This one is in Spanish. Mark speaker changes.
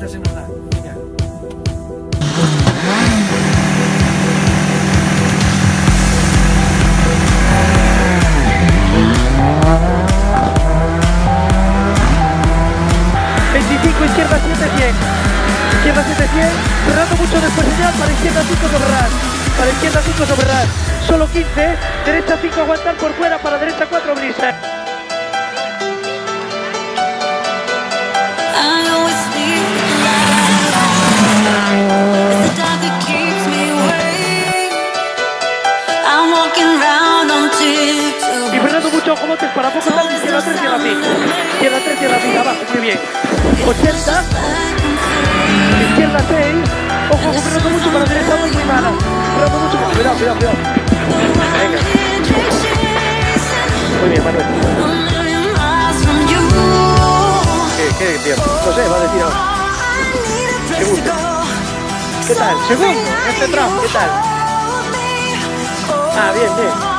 Speaker 1: esta se nos da. Venga. Izquierda 700, izquierda 700, cerrando mucho después señal, para izquierda 5 sobre ras, para izquierda 5 sobre ras, solo 15, derecha 5 aguantar por fuera, para derecha 4 brisa. Y frenando mucho, ojo botes para poco tal, izquierda 3, izquierda 5, izquierda 3, izquierda 5, abajo, muy bien, 80, izquierda 6, ojo, frenando mucho para derecha 2, muy mala, frenando mucho, cuidado, cuidado, cuidado, venga, muy bien, Manuel. ¿Qué tiempo? No sé, va a decir ahora. Segundo. ¿Qué tal? Segundo, este tramo, ¿qué tal? Ah, bien, bien.